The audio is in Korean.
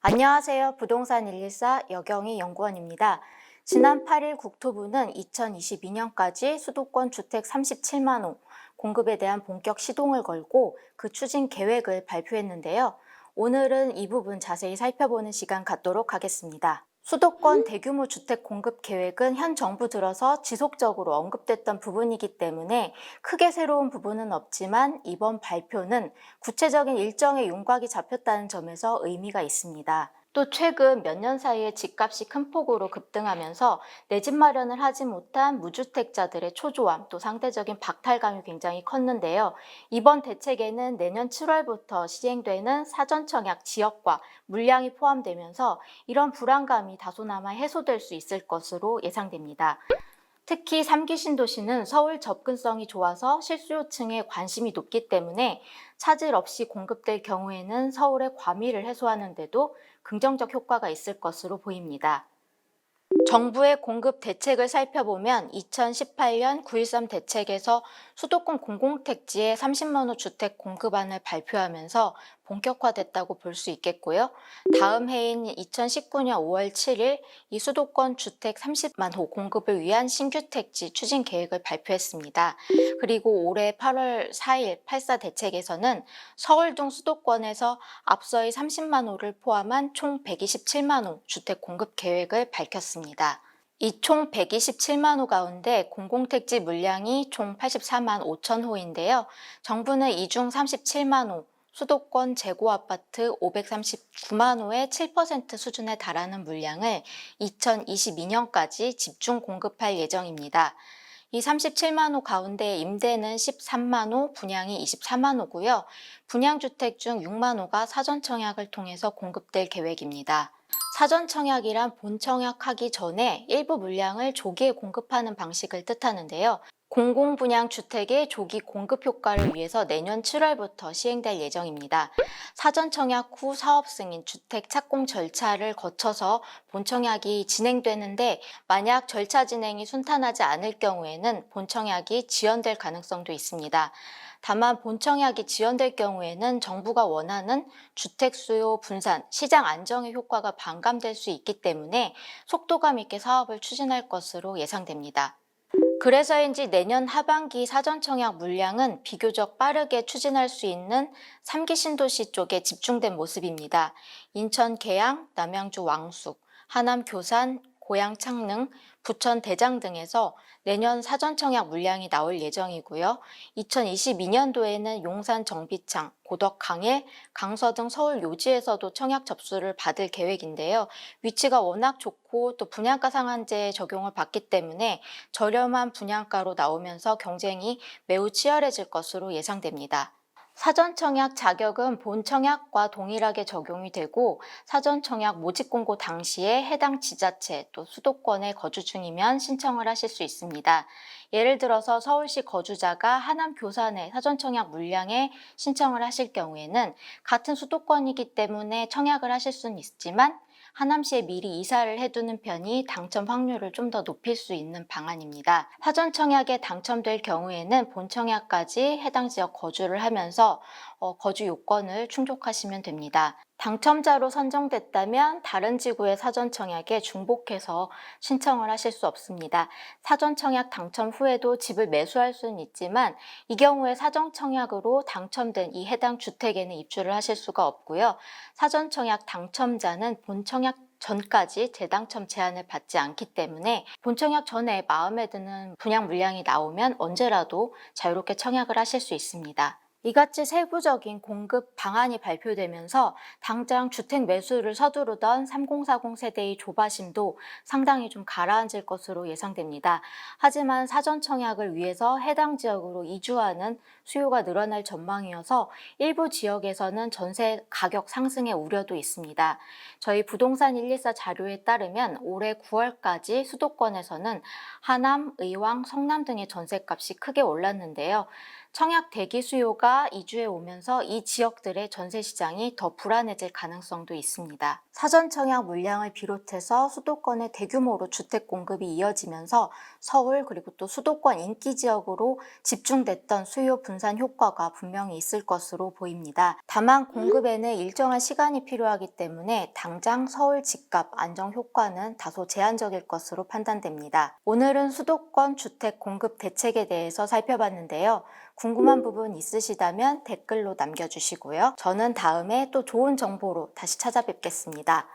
안녕하세요. 부동산 114 여경희 연구원입니다. 지난 8일 국토부는 2022년까지 수도권 주택 37만 호 공급에 대한 본격 시동을 걸고 그 추진 계획을 발표했는데요. 오늘은 이 부분 자세히 살펴보는 시간 갖도록 하겠습니다. 수도권 대규모 주택 공급 계획은 현 정부 들어서 지속적으로 언급됐던 부분이기 때문에 크게 새로운 부분은 없지만 이번 발표는 구체적인 일정의 윤곽이 잡혔다는 점에서 의미가 있습니다. 또 최근 몇 년 사이에 집값이 큰 폭으로 급등하면서 내 집 마련을 하지 못한 무주택자들의 초조함 또 상대적인 박탈감이 굉장히 컸는데요. 이번 대책에는 내년 7월부터 시행되는 사전청약 지역과 물량이 포함되면서 이런 불안감이 다소나마 해소될 수 있을 것으로 예상됩니다. 특히 3기 신도시는 서울 접근성이 좋아서 실수요층에 관심이 높기 때문에 차질 없이 공급될 경우에는 서울의 과밀을 해소하는 데도 긍정적 효과가 있을 것으로 보입니다. 정부의 공급 대책을 살펴보면 2018년 9.13 대책에서 수도권 공공택지에 30만 호 주택 공급안을 발표하면서 본격화됐다고 볼 수 있겠고요. 다음 해인 2019년 5월 7일 이 수도권 주택 30만 호 공급을 위한 신규 택지 추진 계획을 발표했습니다. 그리고 올해 8월 4일 8.4 대책에서는 서울 등 수도권에서 앞서의 30만 호를 포함한 총 127만 호 주택 공급 계획을 밝혔습니다. 이 총 127만 호 가운데 공공택지 물량이 총 84만 5천 호인데요. 정부는 이 중 37만 호, 수도권 재고아파트 539만 호의 7% 수준에 달하는 물량을 2022년까지 집중 공급할 예정입니다. 이 37만 호 가운데 임대는 13만 호, 분양이 24만 호고요. 분양주택 중 6만 호가 사전청약을 통해서 공급될 계획입니다. 사전청약이란 본청약하기 전에 일부 물량을 조기에 공급하는 방식을 뜻하는데요. 공공분양 주택의 조기 공급 효과를 위해서 내년 7월부터 시행될 예정입니다. 사전청약 후 사업 승인, 주택 착공 절차를 거쳐서 본청약이 진행되는데 만약 절차 진행이 순탄하지 않을 경우에는 본청약이 지연될 가능성도 있습니다. 다만 본청약이 지연될 경우에는 정부가 원하는 주택 수요 분산, 시장 안정의 효과가 반감될 수 있기 때문에 속도감 있게 사업을 추진할 것으로 예상됩니다. 그래서인지 내년 하반기 사전청약 물량은 비교적 빠르게 추진할 수 있는 3기 신도시 쪽에 집중된 모습입니다. 인천 계양, 남양주 왕숙, 하남 교산, 고양 창릉, 부천 대장 등에서 내년 사전청약 물량이 나올 예정이고요. 2022년도에는 용산 정비창, 고덕 강일, 강서 등 서울 요지에서도 청약 접수를 받을 계획인데요. 위치가 워낙 좋고 또 분양가 상한제 적용을 받기 때문에 저렴한 분양가로 나오면서 경쟁이 매우 치열해질 것으로 예상됩니다. 사전청약 자격은 본청약과 동일하게 적용이 되고 사전청약 모집 공고 당시에 해당 지자체 또 수도권에 거주 중이면 신청을 하실 수 있습니다. 예를 들어서 서울시 거주자가 하남 교산에 사전청약 물량에 신청을 하실 경우에는 같은 수도권이기 때문에 청약을 하실 수는 있지만 하남시에 미리 이사를 해두는 편이 당첨 확률을 좀 더 높일 수 있는 방안입니다. 사전청약에 당첨될 경우에는 본청약까지 해당 지역 거주를 하면서 거주 요건을 충족하시면 됩니다. 당첨자로 선정됐다면 다른 지구의 사전청약에 중복해서 신청을 하실 수 없습니다. 사전청약 당첨 후에도 집을 매수할 수는 있지만 이 경우에 사전청약으로 당첨된 이 해당 주택에는 입주를 하실 수가 없고요. 사전청약 당첨자는 본청약 전까지 재당첨 제한을 받지 않기 때문에 본청약 전에 마음에 드는 분양 물량이 나오면 언제라도 자유롭게 청약을 하실 수 있습니다. 이같이 세부적인 공급 방안이 발표되면서 당장 주택 매수를 서두르던 3040 세대의 조바심도 상당히 좀 가라앉을 것으로 예상됩니다. 하지만 사전청약을 위해서 해당 지역으로 이주하는 수요가 늘어날 전망이어서 일부 지역에서는 전세 가격 상승의 우려도 있습니다. 저희 부동산 114 자료에 따르면 올해 9월까지 수도권에서는 하남, 의왕, 성남 등의 전세값이 크게 올랐는데요. 청약 대기 수요가 이주해 오면서 이 지역들의 전세 시장이 더 불안해질 가능성도 있습니다. 사전 청약 물량을 비롯해서 수도권의 대규모로 주택 공급이 이어지면서 서울 그리고 또 수도권 인기 지역으로 집중됐던 수요 분산 효과가 분명히 있을 것으로 보입니다. 다만 공급에는 일정한 시간이 필요하기 때문에 당장 서울 집값 안정 효과는 다소 제한적일 것으로 판단됩니다. 오늘은 수도권 주택 공급 대책에 대해서 살펴봤는데요. 궁금한 부분 있으시다면 댓글로 남겨주시고요. 저는 다음에 또 좋은 정보로 다시 찾아뵙겠습니다.